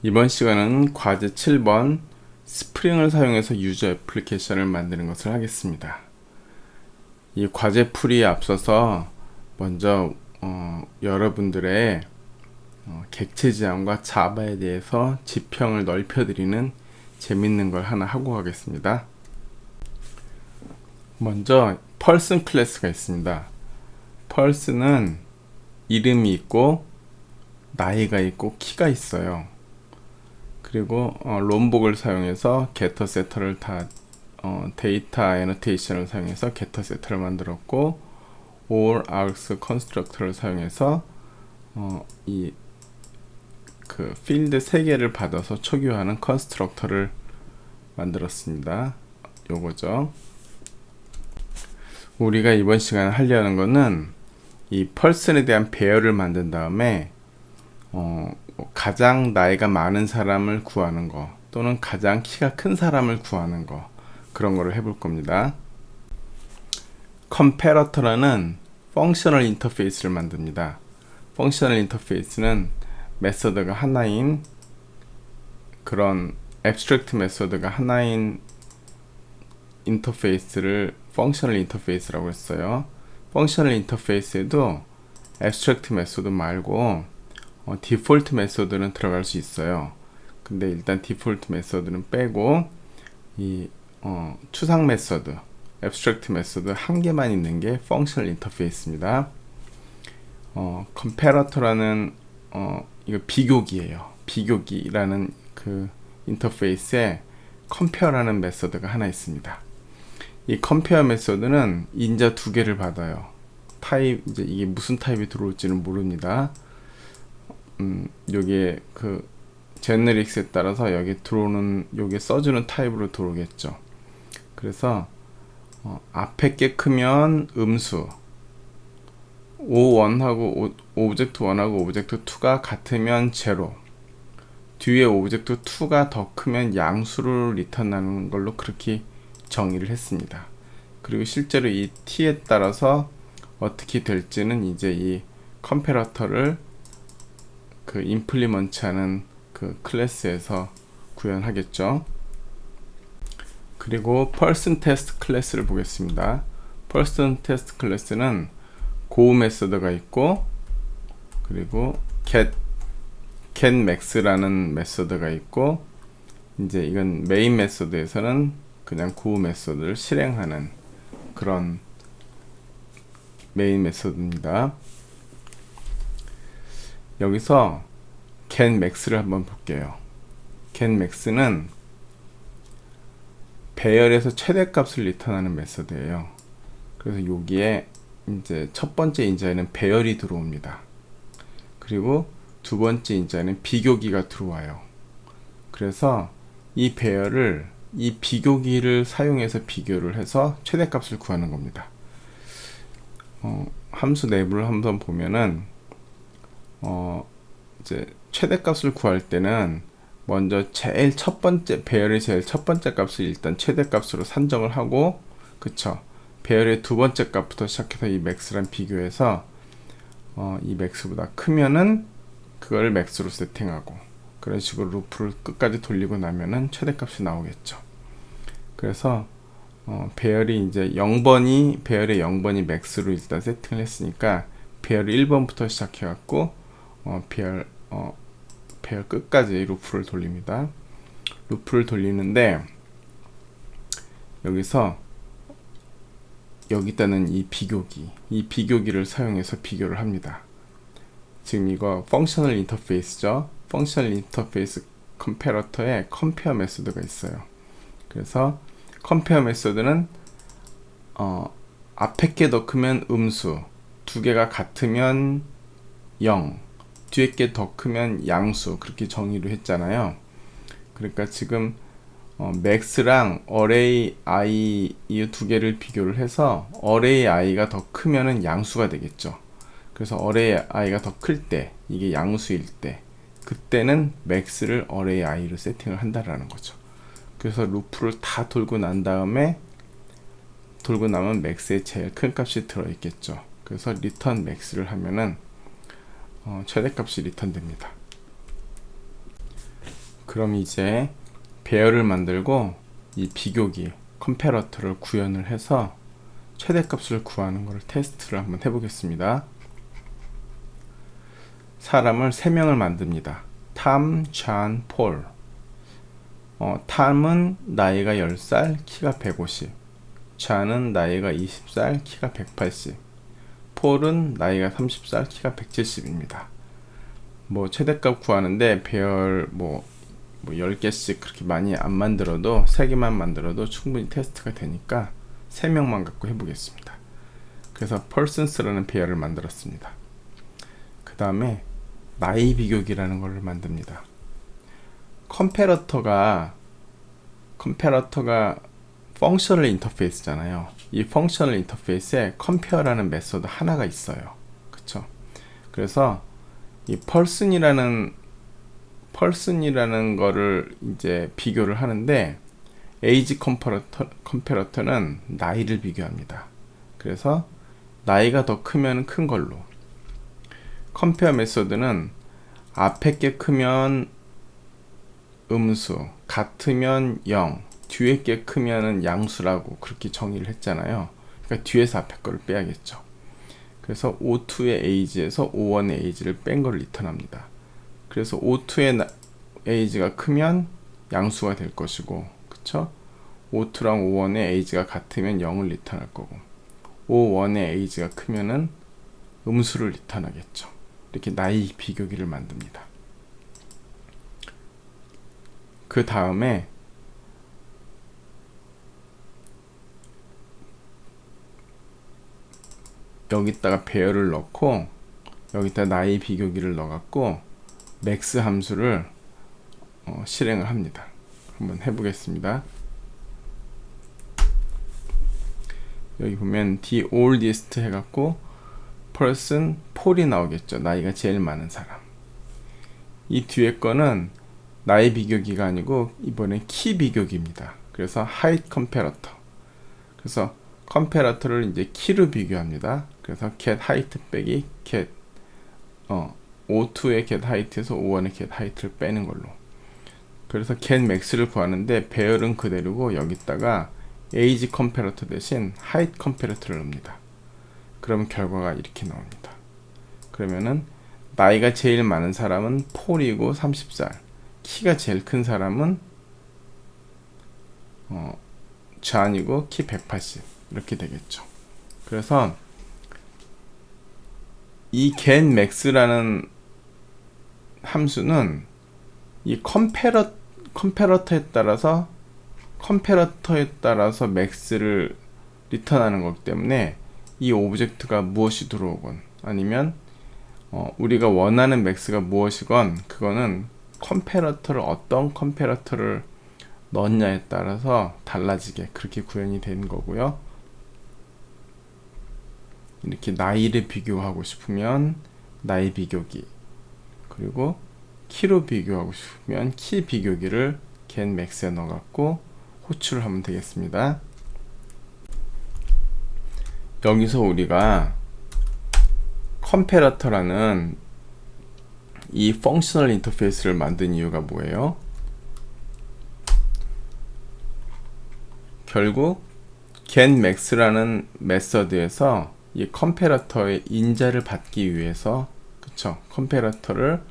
이번 시간은 과제 7번 스프링을 사용해서 유저 애플리케이션을 만드는 것을 하겠습니다. 이 과제 풀이에 앞서서 먼저 여러분들의 객체 지향과 자바에 대해서 지평을 넓혀드리는 재밌는 걸 하나 하고 가겠습니다. 먼저 펄슨 클래스가 있습니다. 펄슨은 이름이 있고 나이가 있고 키가 있어요. 그리고 롬복을 사용해서 게터 세터를 다 데이터 애노테이션을 사용해서 게터 세터를 만들었고 all args constructor를 사용해서 이 그 필드 3개를 받아서 초기화하는 컨스트럭터를 만들었습니다. 요거죠. 우리가 이번 시간에 하려는 거는 이 펄슨에 대한 배열을 만든 다음에 가장 나이가 많은 사람을 구하는 거 또는 가장 키가 큰 사람을 구하는 거, 그런 거를 해볼 겁니다. 컴패러터라는 펑셔널 인터페이스를 만듭니다. 펑셔널 인터페이스는 메서드가 하나인, 그런 앱스트랙트 메서드가 하나인 인터페이스를 펑셔널 인터페이스라고 했어요. 펑셔널 인터페이스에도 앱스트랙트 메소드 말고 디폴트 메소드는 들어갈 수 있어요. 근데 일단 디폴트 메소드는 빼고 이 추상 메소드, 앱스트랙트 메소드 한 개만 있는 게 펑셔널 인터페이스입니다. 컴패러터라는 이거 비교기예요. 비교기라는 그 인터페이스에 컴페어라는 메소드가 하나 있습니다. 이 컴페어 메소드는 인자 2개를 받아요. 타입, 이제 이게 무슨 타입이 들어올지는 모릅니다. 여기에 그 제너릭스에 따라서 여기 들어오는, 여기 써주는 타입으로 들어오겠죠. 그래서 앞에 게 크면 음수, O1하고 오브젝트 1하고 오브젝트 2가 같으면 제로, 뒤에 오브젝트 2가 더 크면 양수를 리턴하는 걸로 그렇게 정의를 했습니다. 그리고 실제로 이 t에 따라서 어떻게 될지는 이제 이 컴패러터를 그 임플리먼트하는 그 클래스에서 구현하겠죠. 그리고 person test 클래스를 보겠습니다. person test 클래스는 go 메소드가 있고, 그리고 getMax라는 메소드가 있고, 이제 이건 메인 메소드에서는 그냥 go 메소드를 실행하는 그런 메인 메소드입니다. 여기서 getMax를 한번 볼게요. getMax는 배열에서 최대값을 리턴하는 메소드예요. 그래서 여기에 이제 첫 번째 인자에는 배열이 들어옵니다. 그리고 두 번째 인자에는 비교기가 들어와요. 그래서 이 배열을, 이 비교기를 사용해서 비교를 해서 최대값을 구하는 겁니다. 함수 내부를 한번 보면은 이제 최대값을 구할 때는 먼저 제일 첫 번째, 배열의 제일 첫 번째 값을 일단 최대값으로 산정을 하고, 그쵸, 배열의 두 번째 값부터 시작해서 이 max랑 비교해서 이 max보다 크면은 그걸 max로 세팅하고, 그런 식으로 루프를 끝까지 돌리고 나면은 최대값이 나오겠죠. 그래서 배열이 이제 0번이, 배열의 0번이 max로 일단 세팅을 했으니까 배열 1번부터 시작해 갖고 배열 끝까지 루프를 돌립니다. 루프를 돌리는데 여기서 여기다는 이 비교기를 사용해서 비교를 합니다. 지금 이거 펑셔널 인터페이스죠. 펑셔널 인터페이스 컴패러터에 컴페어 메소드가 있어요. 그래서 컴페어 메소드는 앞에 게 더 크면 음수, 두 개가 같으면 0, 뒤에 게 더 크면 양수, 그렇게 정의를 했잖아요. 그러니까 지금 max랑 array i 이 두 개를 비교를 해서 array i가 더 크면은 양수가 되겠죠. 그래서 array i가 더 클 때, 이게 양수일 때, 그때는 max를 array i로 세팅을 한다라는 거죠. 그래서 루프를 다 돌고 난 다음에, 돌고 나면 max의 제일 큰 값이 들어있겠죠. 그래서 return max를 하면은 최대값이 리턴됩니다. 그럼 이제 배열을 만들고 이 비교기 컴패러터를 구현을 해서 최대값을 구하는 것을 테스트를 한번 해보겠습니다. 사람을 3명을 만듭니다. 탐, 존, 폴. 탐은 나이가 10살, 키가 150. 존은 나이가 20살, 키가 180. 폴은 나이가 30살, 키가 170입니다. 최대값 구하는데 배열 10개씩 그렇게 많이 안 만들어도 3개만 만들어도 충분히 테스트가 되니까 3명만 갖고 해보겠습니다. 그래서 persons라는 배열을 만들었습니다. 그 다음에 나이 비교기라는 걸 만듭니다. 컴패러터가 펑셔널 인터페이스잖아요. 이 펑셔널 인터페이스에 컴페어라는 메소드 하나가 있어요. 그쵸? 그래서 이 person이라는 거를 이제 비교를 하는데 age 컴패러터는 나이를 비교합니다. 그래서 나이가 더 크면 큰 걸로, 컴페어 메소드는 앞에 게 크면 음수, 같으면 0, 뒤에 게 크면은 양수라고 그렇게 정의를 했잖아요. 그러니까 뒤에서 앞에 거를 빼야겠죠. 그래서 O2의 age에서 O1의 age를 뺀 걸 리턴합니다. 그래서 O2의 age가 크면 양수가 될 것이고, 그쵸? O2랑 O1의 age가 같으면 0을 리턴할 거고, O1의 age가 크면은 음수를 리턴하겠죠. 이렇게 나이 비교기를 만듭니다. 그 다음에 여기다가 배열을 넣고 여기다 나이 비교기를 넣어갖고 맥스 함수를 실행을 합니다. 한번 해보겠습니다. 여기 보면 the oldest 해갖고 person 폴이 나오겠죠. 나이가 제일 많은 사람. 이 뒤에 거는 나이 비교기가 아니고 이번에 키 비교기입니다. 그래서 height comparator. 그래서 컴패러터를 이제 키로 비교합니다. 그래서 get height 빼기 get O2의 get height에서 O1의 get height를 빼는 걸로. 그래서 get max를 구하는데 배열은 그대로고 여기다가 age 컴패러터 대신 height 컴패러터를 넣습니다. 그러면 결과가 이렇게 나옵니다. 그러면은 나이가 제일 많은 사람은 폴이고 30살, 키가 제일 큰 사람은 존이고 키 180 이렇게 되겠죠. 그래서 이 get max라는 함수는 이 컴패러터에 따라서 max를 리턴하는 거기 때문에 이 오브젝트가 무엇이 들어오건 아니면 우리가 원하는 max가 무엇이건 그거는 어떤 컴패러터를 넣냐에 따라서 달라지게 그렇게 구현이 되는 거고요. 이렇게 나이를 비교하고 싶으면 나이 비교기, 그리고 키로 비교하고 싶으면 키 비교기를 get max에 넣어갖고 호출을 하면 되겠습니다. 여기서 우리가 컴패러터라는 이 펑셔널 인터페이스를 만든 이유가 뭐예요? 결국 get max라는 메서드에서 이 컴패러터의 인자를 받기 위해서, 그쵸? 컴패러터를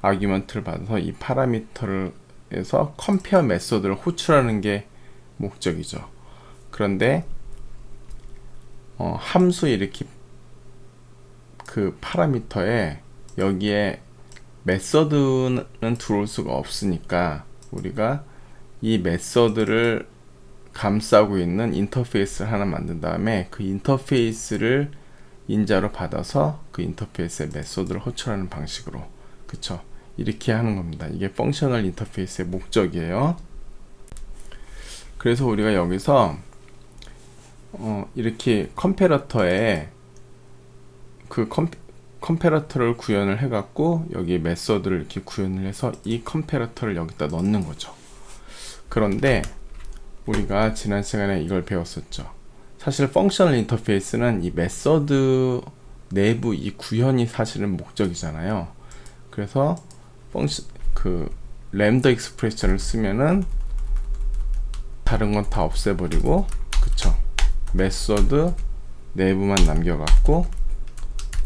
아규먼트를 받아서 이 파라미터를 해서 컴페어 메서드를 호출하는 게 목적이죠. 그런데 함수 이렇게 그 파라미터에 여기에 메서드는 들어올 수가 없으니까 우리가 이 메서드를 감싸고 있는 인터페이스를 하나 만든 다음에 그 인터페이스를 인자로 받아서 그 인터페이스의 메서드를 호출하는 방식으로, 그쵸? 이렇게 하는 겁니다. 이게 펑셔널 인터페이스의 목적이에요. 그래서 우리가 여기서 이렇게 컴패러터에 그 컴패러터를 구현을 해갖고 여기 메서드를 이렇게 구현을 해서 이 컴패러터를 여기다 넣는 거죠. 그런데 우리가 지난 시간에 이걸 배웠었죠. 사실 펑셔널 인터페이스는 이 메서드 내부 이 구현이 사실은 목적이잖아요. 그래서 램다 익스프레션을 쓰면은 다른 건 다 없애버리고, 그쵸? 메소드 내부만 남겨갖고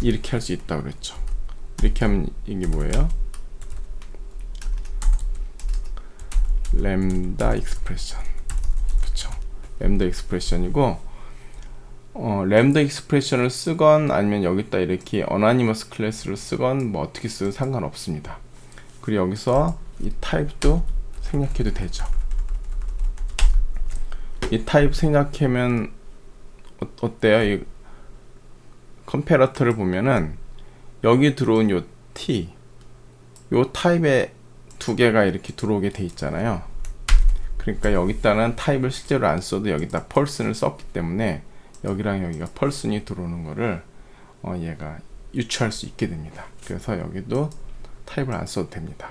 이렇게 할 수 있다고 그랬죠. 이렇게 하면 이게 뭐예요? 램다 익스프레션. 그쵸? 램다 익스프레션이고, 램다 익스프레션을 쓰건 아니면 여기다 이렇게 어나니머스 클래스를 쓰건 뭐 어떻게 쓰든 상관없습니다. 그리고 여기서 이 타입도 생략해도 되죠. 이 타입 생략하면 어때요? 이 컴패러터를 보면은 여기 들어온 요 t, 요 타입에 두 개가 이렇게 들어오게 돼 있잖아요. 그러니까 여기다는 타입을 실제로 안 써도 여기다 펄슨을 썼기 때문에 여기랑 여기가 펄슨이 들어오는 거를 얘가 유추할 수 있게 됩니다. 그래서 여기도 타입을 안 써도 됩니다.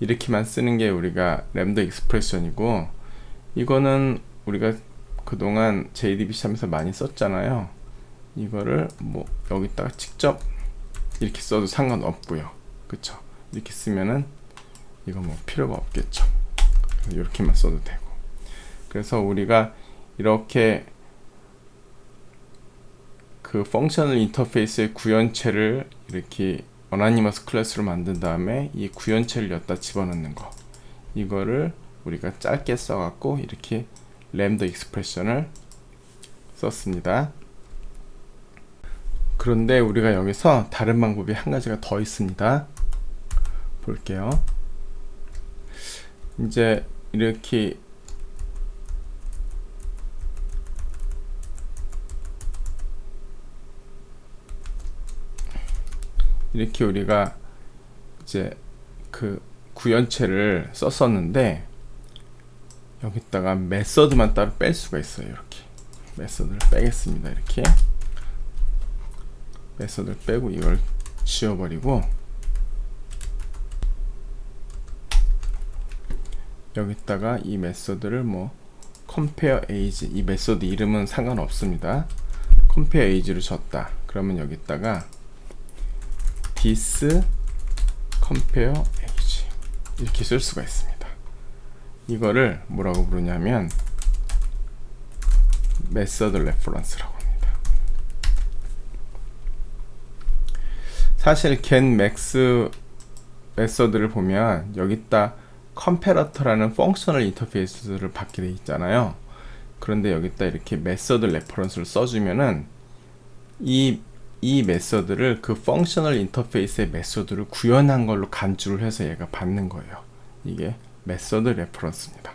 이렇게만 쓰는 게 우리가 램다 익스프레션이고, 이거는 우리가 그동안 JDBC 하면서 많이 썼잖아요. 이거를 뭐 여기다가 직접 이렇게 써도 상관없고요. 그쵸? 이렇게 쓰면은 이거 뭐 필요가 없겠죠. 이렇게만 써도 되고. 그래서 우리가 이렇게 그 펑셔널 인터페이스의 구현체를 이렇게 어나니머스 클래스로 만든 다음에 이 구현체를 여기다 집어넣는 거, 이거를 우리가 짧게 써갖고 이렇게 램다 익스프레션을 썼습니다. 그런데 우리가 여기서 다른 방법이 한 가지가 더 있습니다. 볼게요. 이제 이렇게 우리가 이제 그 구현체를 썼었는데 여기다가 메서드만 따로 뺄 수가 있어요. 이렇게 메서드를 빼겠습니다. 이렇게 메서드를 빼고 이걸 지워버리고, 여기다가 이 메서드를 뭐 compare age, 이 메서드 이름은 상관없습니다. compare age를 줬다. 그러면 여기다가 this compare age 이렇게 쓸 수가 있습니다. 이거를 뭐라고 부르냐면 메서드 레퍼런스라고 합니다. 사실 get max 메서드를 보면 여기다 컴패러터라는 펑셔널 인터페이스를 받게 돼 있잖아요. 그런데 여기다 이렇게 메서드 레퍼런스를 써주면은 이 메서드를 그 펑셔널 인터페이스의 메서드를 구현한 걸로 간주를 해서 얘가 받는 거예요. 이게 메서드 레퍼런스입니다.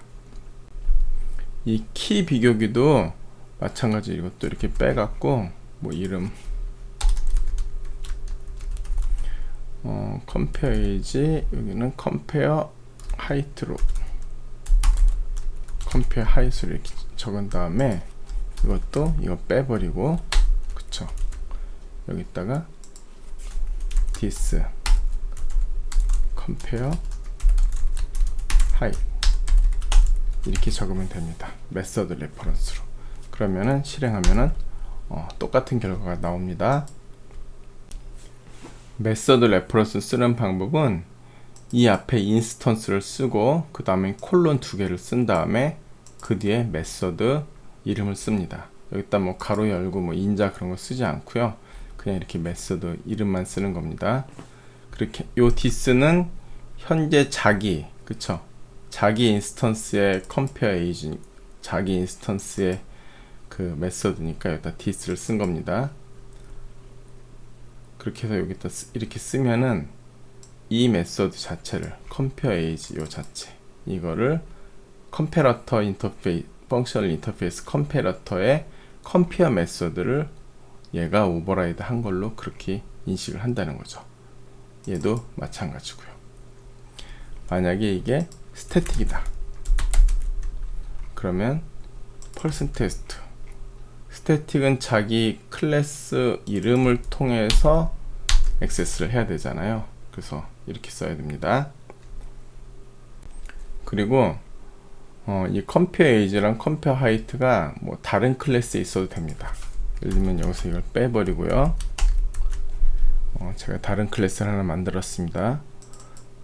이 키 비교기도 마찬가지, 이것도 이렇게 빼갖고 뭐 이름 compare age, 여기는 compare height로 compare height을 이렇게 적은 다음에 이것도 이거 빼버리고, 그쵸? 여기다가 this compare height 이렇게 적으면 됩니다. 메서드 레퍼런스로. 그러면은 실행하면은 똑같은 결과가 나옵니다. 메서드 레퍼런스 쓰는 방법은 이 앞에 인스턴스를 쓰고 그 다음에 콜론 두 개를 쓴 다음에 그 뒤에 메서드 이름을 씁니다. 여기다 뭐 가로 열고 뭐 인자 그런 거 쓰지 않고요. 그냥 이렇게 메서드 이름만 쓰는 겁니다. 그렇게 요 this는 현재 자기, 그쵸? 자기 인스턴스의 compare age, 자기 인스턴스의 그 메서드니까 여기다 this를 쓴 겁니다. 그렇게 해서 여기다 이렇게 쓰면은 이 메서드 자체를 compare age 요 자체, 이거를 컴패러터 인터페이스, 펑셔널 인터페이스 컴패러터의 compare 메서드를 얘가 오버라이드 한 걸로 그렇게 인식을 한다는 거죠. 얘도 마찬가지고요. 만약에 이게 스태틱이다. 그러면 person test. 스태틱은 자기 클래스 이름을 통해서 액세스를 해야 되잖아요. 그래서 이렇게 써야 됩니다. 그리고 이 compare age랑 compare height가 뭐 다른 클래스에 있어도 됩니다. 예를 들면 여기서 이걸 빼버리고요. 제가 다른 클래스를 하나 만들었습니다.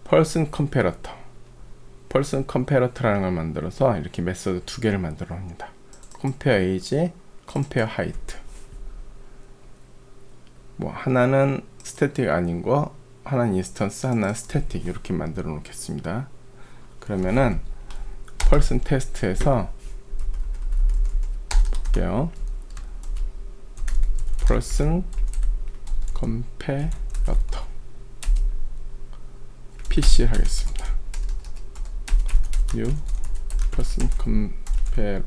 person comparator. person comparat라는 걸 만들어서 이렇게 메소드 두 개를 만들어 옵니다. compare age, compare height. 뭐 하나는 스태틱 아닌 거, 하나는 인스턴스, 하나는 스태틱 이렇게 만들어 놓겠습니다. 그러면은 person 테스트에서 볼게요. person comparator PC 하겠습니다. new person comparator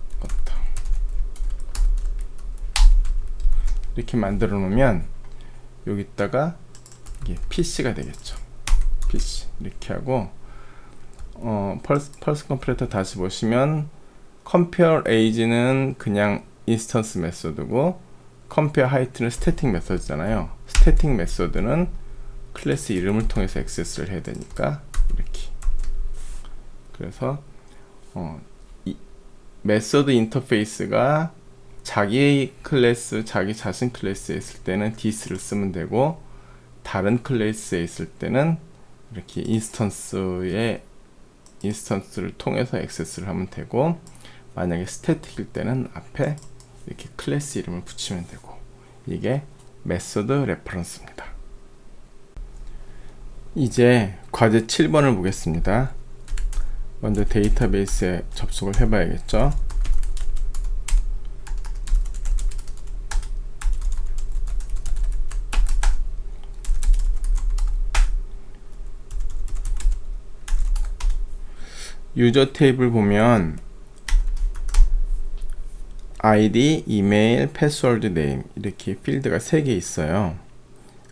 이렇게 만들어 놓으면 여기다가 이게 PC가 되겠죠. PC 이렇게 하고 person comparator 다시 보시면 compare age는 그냥 인스턴스 메소드고 compare height는 스태틱 메소드잖아요. 스태틱 메소드는 클래스 이름을 통해서 액세스를 해야 되니까 이렇게. 그래서 이 메소드 인터페이스가 자기 클래스, 자기 자신 클래스에 있을 때는 this를 쓰면 되고 다른 클래스에 있을 때는 이렇게 인스턴스를 통해서 액세스를 하면 되고 만약에 스태틱일 때는 앞에 이렇게 클래스 이름을 붙이면 되고 이게 메소드 레퍼런스입니다. 이제 과제 7번을 보겠습니다. 먼저 데이터베이스에 접속을 해봐야겠죠. 유저 테이블 보면 ID, 이메일, 패스워드 네임 이렇게 필드가 3개 있어요.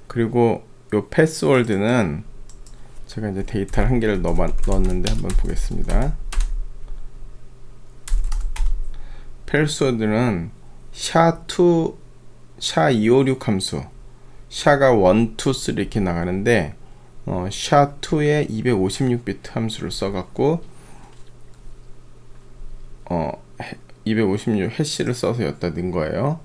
그리고 이 패스워드는 제가 이제 데이터를 한 개를 넣었는데 한번 보겠습니다. 패스워드는 SHA-2, SHA-256 함수, SHA가 1, 2, 3 이렇게 나가는데 SHA-2에 256비트 함수를 써갖고 256 해시를 써서 여기다 넣은 거예요.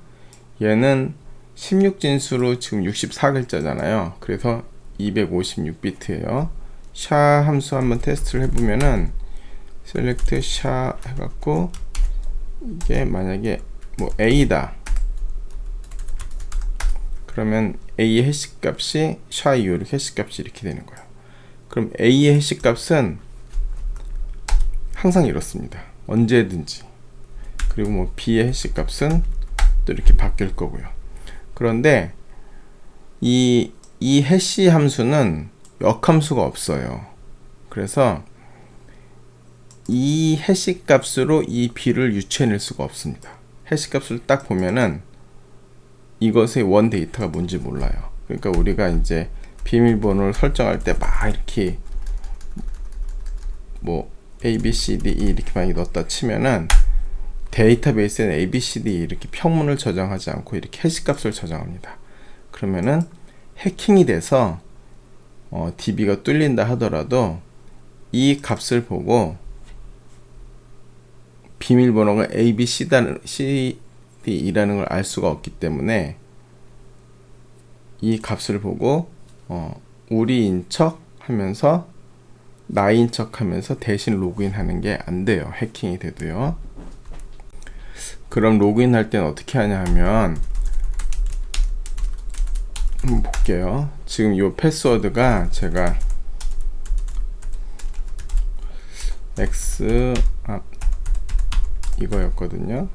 얘는 16진수로 지금 64글자잖아요. 그래서 256비트예요. SHA 함수 한번 테스트를 해보면은 select SHA 해갖고 이게 만약에 뭐 A다. 그러면 A의 해시 값이 SHA-256 해시 값이 이렇게 되는 거예요. 그럼 A의 해시 값은 항상 이렇습니다. 언제든지. 그리고 뭐 B의 해시 값은 또 이렇게 바뀔 거고요. 그런데 이 해시 함수는 역함수가 없어요. 그래서 이 해시 값으로 이 B를 유추해낼 수가 없습니다. 해시 값을 딱 보면은 이것의 원 데이터가 뭔지 몰라요. 그러니까 우리가 이제 비밀번호를 설정할 때 막 이렇게 뭐 A, B, C, D, E 이렇게 많이 넣었다 치면은 데이터베이스에는 A, B, C, D 이렇게 평문을 저장하지 않고 이렇게 해시 값을 저장합니다. 그러면은 해킹이 돼서 DB가 뚫린다 하더라도 이 값을 보고 비밀번호가 A, B, C, D라는 걸 알 수가 없기 때문에 이 값을 보고 우리인 척 하면서 나인 척 하면서 대신 로그인 하는 게 안 돼요. 해킹이 돼도요. 그럼 로그인 할 때는 어떻게 하냐 하면 한번 볼게요. 지금 이 패스워드가 제가 X 이거였거든요.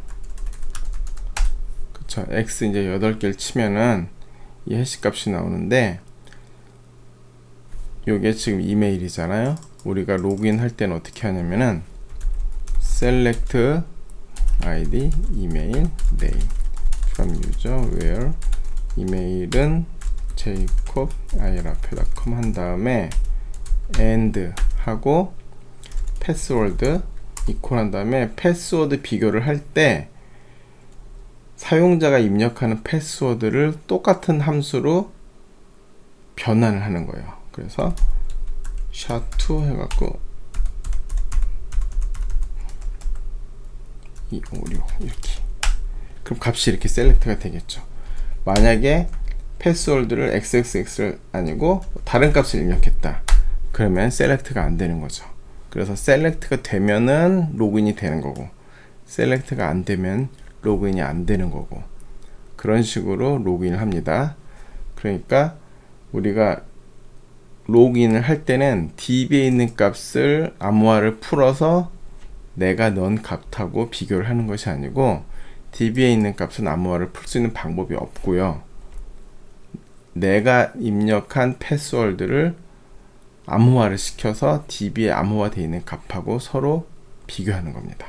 그쵸. X 이제 8개를 치면은 이 해시 값이 나오는데 요게 지금 이메일이잖아요. 우리가 로그인 할 때는 어떻게 하냐면은 select id email name from user where 이메일은 jacob@irapple.com 한 다음에 and 하고 패스워드 이퀄 한 다음에 패스워드 비교를 할 때 사용자가 입력하는 패스워드를 똑같은 함수로 변환을 하는 거예요. 그래서 SHA-2 해갖고 256 이렇게. 그럼 값이 이렇게 셀렉트가 되겠죠. 만약에 패스워드를 XXX를 아니고 다른 값을 입력했다. 그러면 셀렉트가 안 되는 거죠. 그래서 셀렉트가 되면은 로그인이 되는 거고, 셀렉트가 안 되면 로그인이 안 되는 거고, 그런 식으로 로그인을 합니다. 그러니까 우리가 로그인을 할 때는 DB에 있는 값을 암호화를 풀어서 내가 넣은 값하고 비교를 하는 것이 아니고, DB에 있는 값은 암호화를 풀 수 있는 방법이 없고요. 내가 입력한 패스워드를 암호화를 시켜서 DB에 암호화되어 있는 값하고 서로 비교하는 겁니다.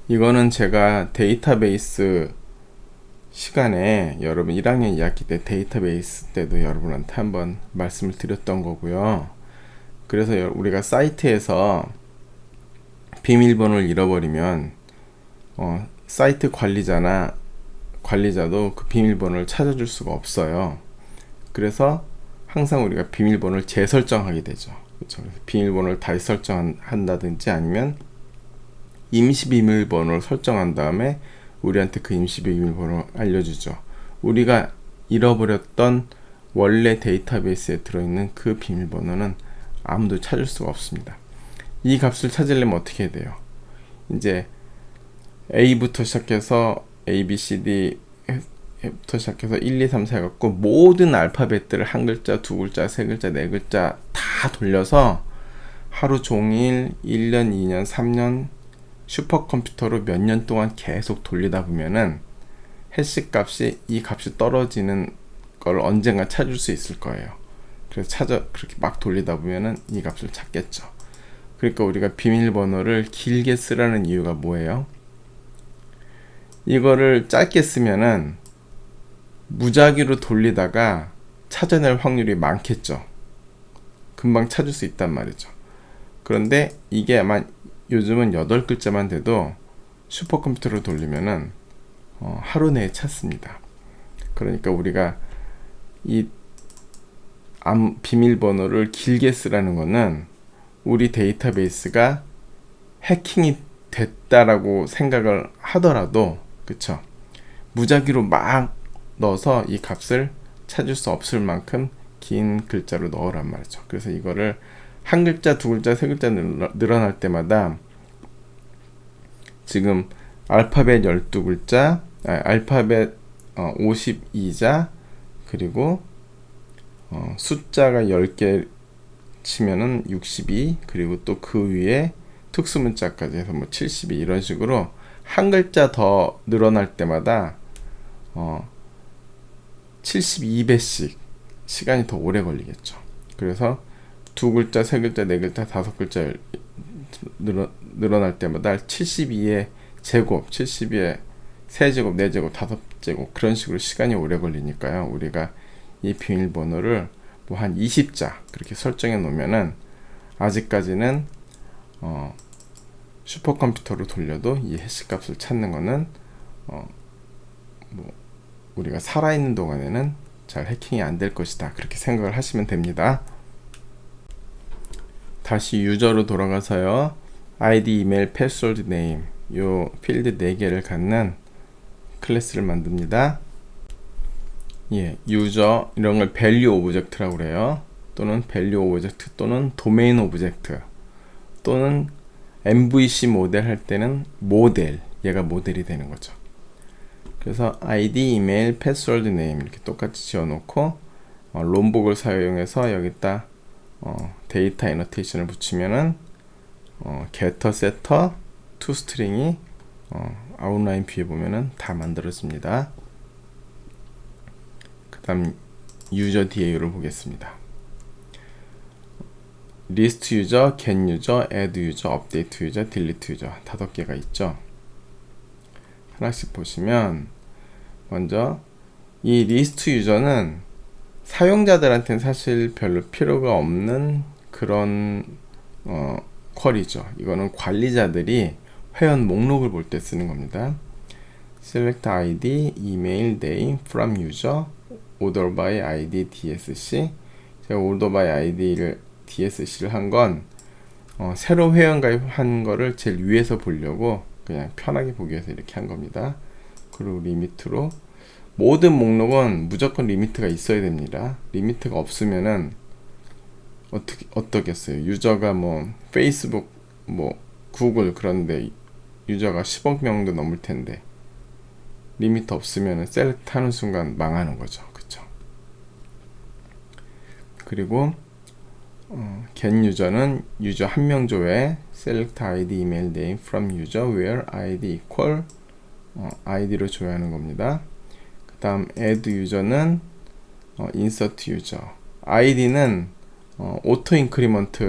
이거는 제가 데이터베이스 시간에 여러분 1학년 2학기 때 데이터베이스 때도 여러분한테 한번 말씀을 드렸던 거고요. 그래서 우리가 사이트에서 비밀번호를 잃어버리면 사이트 관리자도 그 비밀번호를 찾아줄 수가 없어요. 그래서 항상 우리가 비밀번호를 재설정하게 되죠. 그렇죠? 그래서 비밀번호를 다시 설정한다든지 아니면 임시 비밀번호를 설정한 다음에 우리한테 그 임시 비밀번호를 알려주죠. 우리가 잃어버렸던 원래 데이터베이스에 들어있는 그 비밀번호는 아무도 찾을 수가 없습니다. 이 값을 찾으려면 어떻게 해야 돼요? 이제 A부터 시작해서 A, B, C, D부터 시작해서 1, 2, 3, 4 해갖고 모든 알파벳들을 한 글자, 두 글자, 세 글자, 네 글자 다 돌려서 하루 종일 1년, 2년, 3년 슈퍼컴퓨터로 몇 년 동안 계속 돌리다 보면은 해시 값이 이 값이 떨어지는 걸 언젠가 찾을 수 있을 거예요. 그래서 그렇게 막 돌리다 보면은 이 값을 찾겠죠. 그러니까 우리가 비밀번호를 길게 쓰라는 이유가 뭐예요? 이거를 짧게 쓰면은 무작위로 돌리다가 찾아낼 확률이 많겠죠. 금방 찾을 수 있단 말이죠. 그런데 이게 아마 요즘은 8글자만 돼도 슈퍼컴퓨터로 돌리면은 하루 내에 찾습니다. 그러니까 우리가 이 비밀번호를 길게 쓰라는 거는 우리 데이터베이스가 해킹이 됐다라고 생각을 하더라도, 그쵸? 무작위로 막 넣어서 이 값을 찾을 수 없을 만큼 긴 글자로 넣으란 말이죠. 그래서 이거를 한 글자, 두 글자, 세 글자 늘어날 때마다 지금 알파벳 12글자, 알파벳 52자, 그리고 숫자가 10개 치면은 62, 그리고 또 그 위에 특수문자까지 해서 뭐 72, 이런 식으로 한 글자 더 늘어날 때마다 72배씩 시간이 더 오래 걸리겠죠. 그래서 두 글자, 세 글자, 네 글자, 다섯 글자 늘어날 때마다 72의 제곱, 72의 세제곱, 네제곱, 다섯제곱, 그런 식으로 시간이 오래 걸리니까요. 우리가 이 비밀번호를 뭐 한 20자 그렇게 설정해 놓으면은 아직까지는 슈퍼컴퓨터로 돌려도 이 해시 값을 찾는 거는 뭐 우리가 살아있는 동안에는 잘 해킹이 안 될 것이다, 그렇게 생각을 하시면 됩니다. 다시 유저로 돌아가서요, 아이디, 이메일, 패스워드, 네임, 요 필드 4개를 갖는 클래스를 만듭니다. 예, 유저, 이런 걸 밸류 오브젝트라고 그래요. 또는 밸류 오브젝트, 또는 도메인 오브젝트, 또는 MVC 모델 할 때는 모델, 얘가 모델이 되는 거죠. 그래서 아이디, 이메일, 패스워드, 네임 이렇게 똑같이 지어놓고 롬복을 사용해서 여기다 데이터 애너테이션을 붙이면은 getter, setter, toString이 아웃라인 뷰에 보면은 다 만들어집니다. 그 다음 유저 DAU를 보겠습니다. 리스트 유저, get 유저, add 유저, update 유저, delete 유저 5개가 있죠. 하나씩 보시면 먼저 이 리스트 유저는 사용자들한테는 사실 별로 필요가 없는 그런 쿼리죠. 이거는 관리자들이 회원 목록을 볼 때 쓰는 겁니다. select id, email, name, from user, order by id, dsc. 제가 order by id를 dsc를 한 건 새로 회원 가입한 거를 제일 위에서 보려고 그냥 편하게 보기 위해서 이렇게 한 겁니다. 그리고 리미트로, 모든 목록은 무조건 리미트가 있어야 됩니다. 리미트가 없으면은 어떻겠어요? 유저가 뭐 페이스북, 뭐 구글 그런데 유저가 10억 명도 넘을 텐데 리미트 없으면 셀렉트 하는 순간 망하는 거죠. 그쵸? 그리고 get 유저는 유저 한 명 조에 select id email name from user where id equal id로 조회하는 겁니다. 그 다음 add 유저는 insert 유저, id는 auto increment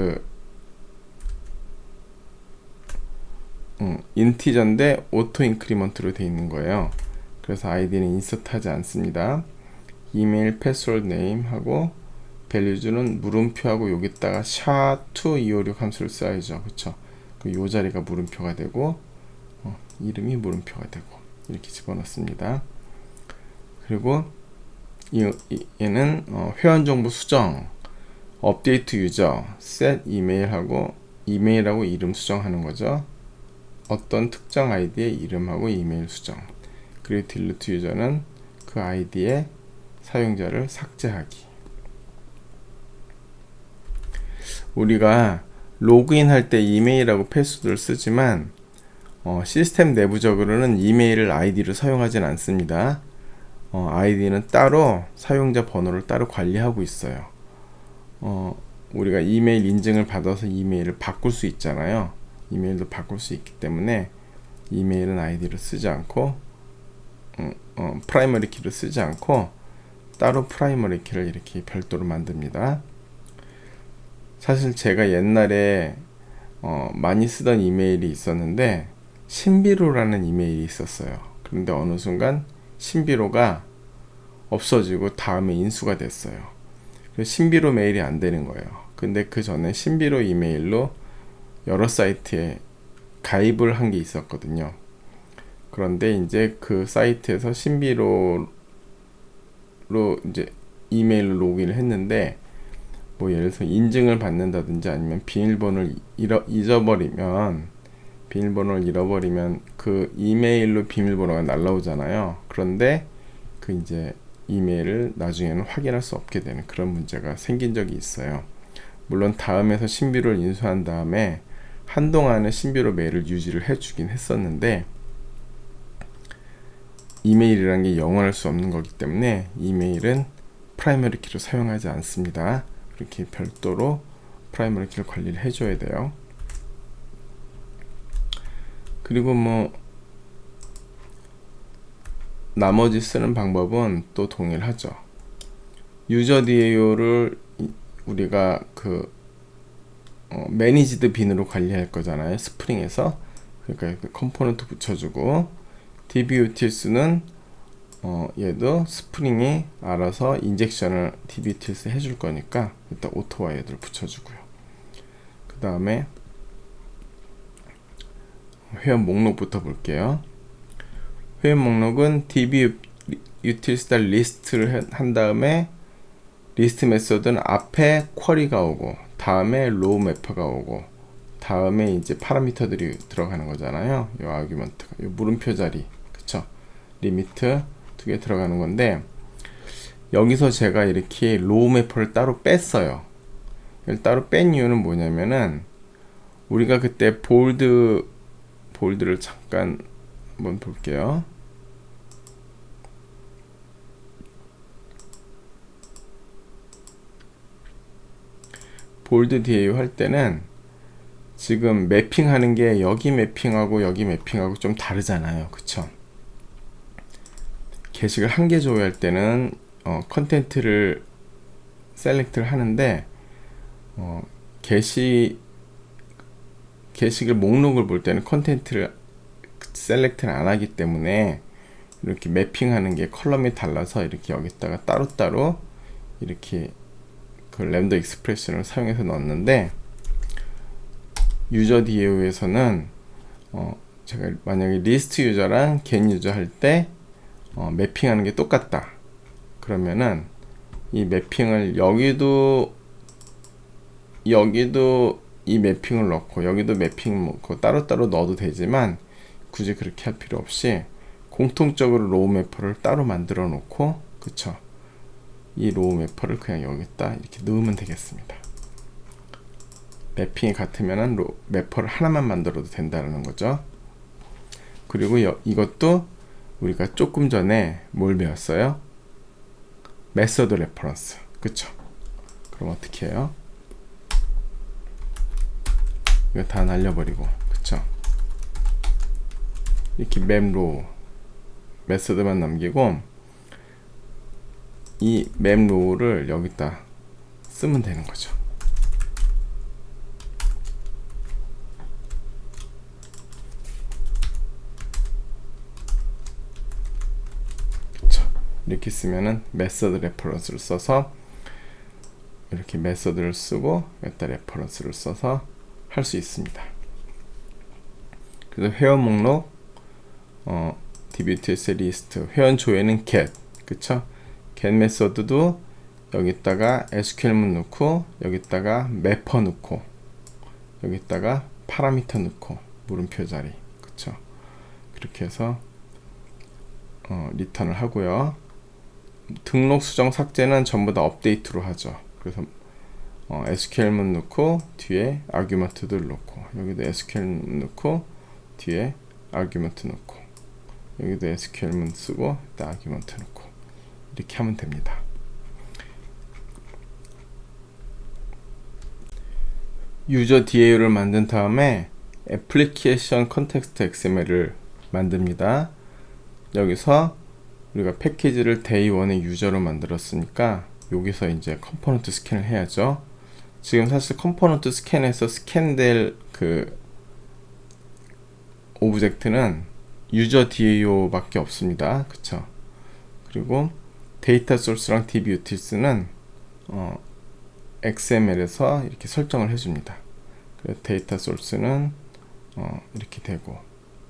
인티저인데 auto increment로 되어 있는 거예요. 그래서 id는 insert 하지 않습니다. 이메일 패스워드 네임 하고 value는 물음표하고 여기다가 SHA-256 함수를 써야죠. 그쵸? 요 자리가 물음표가 되고 이름이 물음표가 되고 이렇게 집어넣습니다. 그리고 얘는 회원 정보 수정, 업데이트 유저, set 이메일하고 이메일하고 이름 수정하는 거죠. 어떤 특정 아이디의 이름하고 이메일 수정. 그리고 delete 유저는 그 아이디의 사용자를 삭제하기. 우리가 로그인 할 때 이메일하고 패스워드를 쓰지만 시스템 내부적으로는 이메일을 아이디로 사용하진 않습니다. 아이디는 따로 사용자 번호를 따로 관리하고 있어요. 우리가 이메일 인증을 받아서 이메일을 바꿀 수 있잖아요. 이메일도 바꿀 수 있기 때문에 이메일은 아이디로 쓰지 않고 프라이머리 키를 쓰지 않고 따로 프라이머리 키를 이렇게 별도로 만듭니다. 사실 제가 옛날에 많이 쓰던 이메일이 있었는데 신비로라는 이메일이 있었어요. 그런데 어느 순간 신비로가 없어지고 다음에 인수가 됐어요. 그래서 신비로 메일이 안 되는 거예요. 근데 그 전에 신비로 이메일로 여러 사이트에 가입을 한 게 있었거든요. 그런데 이제 그 사이트에서 신비로로 이제 이메일로 로그인을 했는데 뭐 예를 들어서 인증을 받는다든지 아니면 비밀번호를 잃어버리면 그 이메일로 비밀번호가 날라오잖아요. 그런데 그 이제 이메일을 나중에는 확인할 수 없게 되는 그런 문제가 생긴 적이 있어요. 물론 다음에서 신비로를 인수한 다음에 한동안은 신비로 메일을 유지를 해주긴 했었는데 이메일이라는 게 영원할 수 없는 거기 때문에 이메일은 프라이머리 키로 사용하지 않습니다. 이렇게 별도로 프라이머리 키를 관리를 해줘야 돼요. 그리고 뭐 나머지 쓰는 방법은 또 동일하죠. 유저 DAO를 우리가 그 매니지드 빈으로 관리할 거잖아요. 스프링에서. 그러니까 그 컴포넌트 붙여주고 dbutils 얘도 스프링이 알아서 인젝션을 dbutils 해줄 거니까 일단 오토와 얘들 붙여주고요. 그 다음에 회원 목록부터 볼게요. 회원 목록은 dbutils.list를 한 다음에 리스트 메소드는 앞에 쿼리가 오고 다음에 로우 매퍼가 오고 다음에 이제 파라미터들이 들어가는 거잖아요. 요 아규먼트가 요 물음표 자리 그쵸? 리미트 두 개 들어가는 건데 여기서 제가 이렇게 로우 매퍼를 따로 뺐어요. 이걸 따로 뺀 이유는 뭐냐면은 우리가 그때 볼드를 잠깐 한번 볼게요. 볼드 DAO 할 때는 지금 매핑하는 게 여기 매핑하고 여기 매핑하고 좀 다르잖아요. 그쵸? 게시글 한 개 조회할 때는 컨텐트를 셀렉트를 하는데 게시글 목록을 볼 때는 컨텐트를 셀렉트를 안 하기 때문에 이렇게 매핑하는 게 컬럼이 달라서 이렇게 여기다가 따로따로 이렇게 그 램더 익스프레션을 사용해서 넣었는데 유저 DAO에서는 제가 만약에 리스트 유저랑 get 유저 할 때 매핑하는 게 똑같다 그러면은 이 매핑을 여기도 이 매핑을 넣고 여기도 매핑 넣고 따로따로 넣어도 되지만 굳이 그렇게 할 필요 없이 공통적으로 로우 매퍼를 따로 만들어 놓고 그쵸 이 로우 매퍼를 그냥 여기다 이렇게 넣으면 되겠습니다. 매핑이 같으면은 매퍼를 하나만 만들어도 된다는 거죠. 그리고 이것도 우리가 조금 전에 뭘 배웠어요? 메서드 레퍼런스. 그쵸? 그럼 어떻게 해요? 이거 다 날려버리고, 그쵸? 이렇게 맵로우 메서드만 남기고, 이 맵로우를 여기다 쓰면 되는 거죠. 이렇게 쓰면은 메서드 레퍼런스를 써서 이렇게 메서드를 쓰고 여기다 레퍼런스를 써서 할 수 있습니다. 그래서 회원 목록 dbts 리스트 회원 조회는 get 그쵸? get 메서드도 여기다가 SQL문 넣고 여기다가 매퍼 넣고 여기다가 파라미터 넣고 물음표 자리 그쵸? 그렇게 해서 리턴을 하고요. 등록 수정 삭제는 전부 다 업데이트로 하죠. 그래서 SQL문 넣고 뒤에 아규먼트들 넣고 여기도 SQL문 넣고 뒤에 아규먼트 넣고 여기도 SQL문 쓰고 아규먼트 넣고 이렇게 하면 됩니다. 유저 DAU를 만든 다음에 애플리케이션 컨텍스트 XML을 만듭니다. 여기서 우리가 패키지를 day 1의 유저로 만들었으니까 여기서 이제 컴포넌트 스캔을 해야죠. 지금 사실 컴포넌트 스캔에서 스캔될 그 오브젝트는 유저 DAO 밖에 없습니다. 그쵸? 그리고 데이터 소스랑 dbutils는 XML에서 이렇게 설정을 해줍니다. 그래서 데이터 소스는 이렇게 되고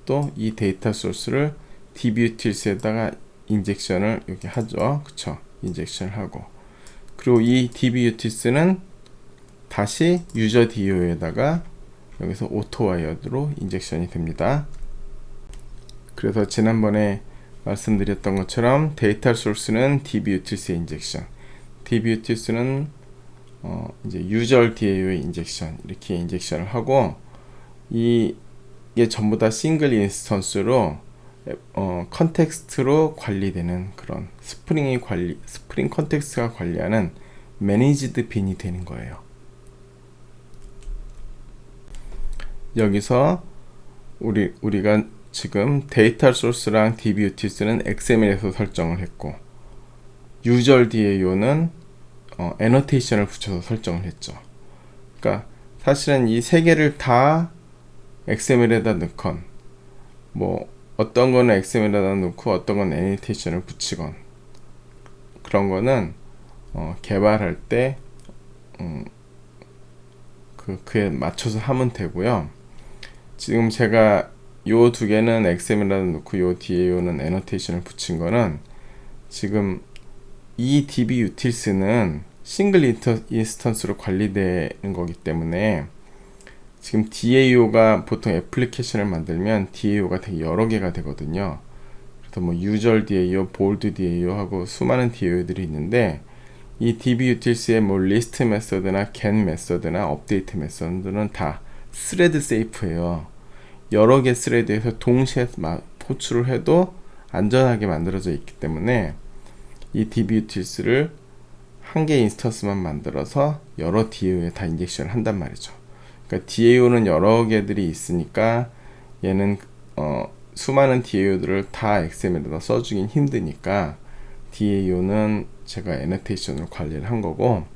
또 이 데이터 소스를 dbutils에다가 인젝션을 여기 하죠. 그쵸? 인젝션을 하고 그리고 이 dbutils는 다시 유저 DAO에다가 여기서 오토와이어드로 인젝션이 됩니다. 그래서 지난번에 말씀드렸던 것처럼 데이터 소스는 dbutils의 인젝션, dbutils는 이제 유저 DAO의 인젝션 이렇게 인젝션을 하고 이게 전부 다 싱글 인스턴스로 컨텍스트로 관리되는 그런 스프링 컨텍스트가 관리하는 매니지드 빈이 되는 거예요. 여기서 우리가 지금 데이터 소스랑 dbutils는 XML에서 설정을 했고 유저 DAO는 애너테이션을 붙여서 설정을 했죠. 그러니까 사실은 이 세 개를 다 XML에다 넣건 뭐 어떤 거는 XML에다 넣고 어떤 건 애니테이션을 붙이건 그런 거는 개발할 때 그에 맞춰서 하면 되고요. 지금 제가 요 두 개는 XML에다 넣고 요 DAO는 애노테이션을 붙인 거는 지금 이 dbutils는 싱글 인스턴스로 관리되는 거기 때문에 지금 DAO가 보통 애플리케이션을 만들면 DAO가 되게 여러 개가 되거든요. 그래서 뭐 유저 DAO, 볼드 DAO 하고 수많은 DAO들이 있는데 이 dbutils의 뭐 리스트 메서드나 get 메서드나 업데이트 메서드는 다 스레드 세이프예요. 여러 개 스레드에서 동시에 호출을 해도 안전하게 만들어져 있기 때문에 이 dbutils를 한 개의 인스턴스만 만들어서 여러 DAO에 다 인젝션을 한단 말이죠. 그러니까 DAO는 여러 개들이 있으니까 얘는 수많은 DAO들을 다 XML에다 써주긴 힘드니까 DAO는 제가 애너테이션으로 관리를 한 거고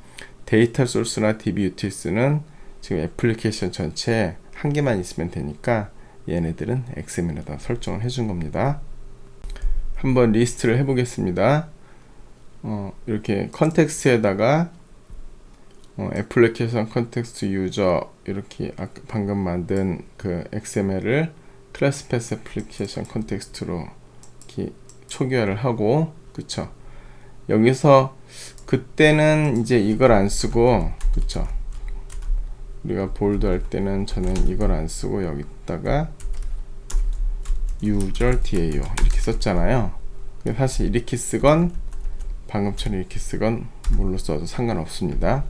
데이터 소스나 dbutils는 지금 애플리케이션 전체에 한 개만 있으면 되니까 얘네들은 XML에다 설정을 해준 겁니다. 한번 리스트를 해보겠습니다. 이렇게 컨텍스트에다가 애플리케이션 컨텍스트 유저 이렇게 방금 만든 그 XML을 클래스 패스 애플리케이션 컨텍스트로 이렇게 초기화를 하고 그쵸? 여기서 그때는 이제 이걸 안 쓰고 그쵸? 우리가 볼드 할 때는 저는 이걸 안 쓰고 여기다가 user DAO 이렇게 썼잖아요. 사실 이렇게 쓰건 방금처럼 이렇게 쓰건 뭘로 써도 상관없습니다.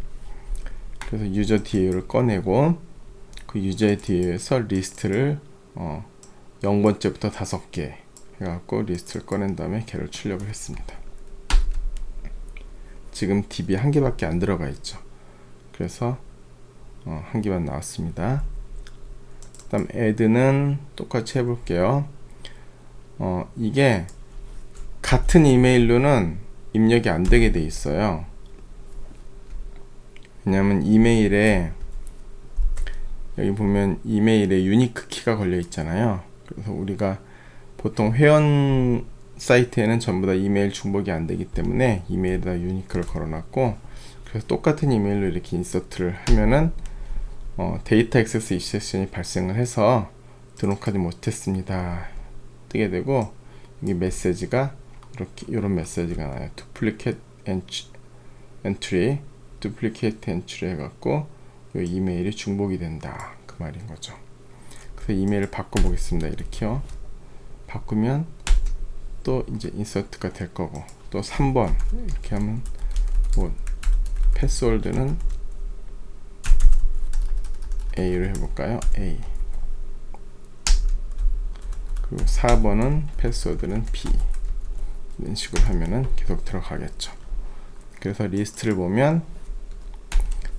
그래서 유저 DAO를 꺼내고 그 유저 DAO에서 리스트를 0번째부터 5개 해갖고 리스트를 꺼낸 다음에 걔를 출력을 했습니다. 지금 DB 한 개밖에 안 들어가 있죠. 그래서 한 개만 나왔습니다. 그 다음 add는 똑같이 해볼게요. 이게 같은 이메일로는 입력이 안 되게 돼 있어요. 왜냐면 이메일에 여기 보면 이메일에 유니크 키가 걸려 있잖아요. 그래서 우리가 보통 회원 사이트에는 전부 다 이메일 중복이 안 되기 때문에 이메일에다 유니크를 걸어놨고, 그래서 똑같은 이메일로 이렇게 인서트를 하면은 데이터 액세스 익셉션이 발생을 해서 등록하지 못했습니다 뜨게 되고, 여기 메시지가 이런 메시지가 나요. duplicate entry 해갖고 이 이메일이 중복이 된다 그 말인 거죠. 그래서 이메일을 바꿔보겠습니다. 이렇게요. 바꾸면 또 이제 인서트가 될 거고, 또 3번 이렇게 하면 뭐 패스워드는 A로 해볼까요? A. 그리고 4번은 패스워드는 B. 이런 식으로 하면은 계속 들어가겠죠. 그래서 리스트를 보면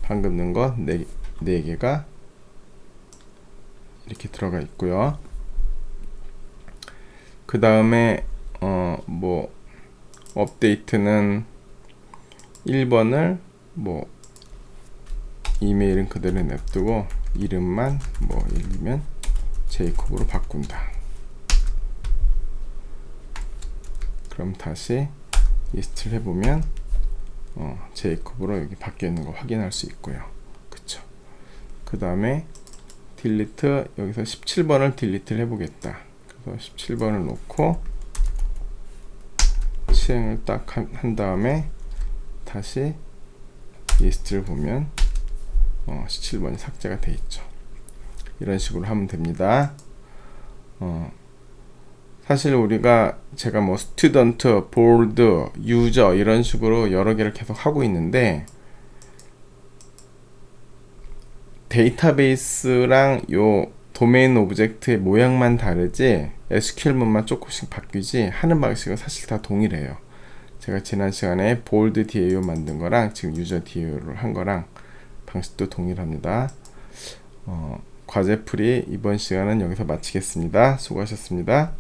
방금 넣은 거 4개가 이렇게 들어가 있고요. 그 다음에 뭐 업데이트는 1번을 뭐 이메일은 그대로 냅두고 이름만 뭐 예를 들면 제이콥으로 바꾼다. 그럼 다시 리스트를 해보면 제이콥으로 여기 바뀌어 있는 거 확인할 수 있고요. 그쵸? 그 다음에 딜리트, 여기서 17번을 딜리트를 해보겠다. 그래서 17번을 놓고 실행을 딱 한 다음에 다시 리스트를 보면 17번이 삭제가 돼 있죠. 이런 식으로 하면 됩니다. 사실 제가 뭐 스튜던트, 보드, 유저 이런 식으로 여러 개를 계속 하고 있는데, 데이터베이스랑 요 도메인 오브젝트의 모양만 다르지 SQL문만 조금씩 바뀌지 하는 방식은 사실 다 동일해요. 제가 지난 시간에 볼드 DAO 만든 거랑 지금 유저 DAO를 한 거랑 방식도 동일합니다. 과제풀이 이번 시간은 여기서 마치겠습니다. 수고하셨습니다.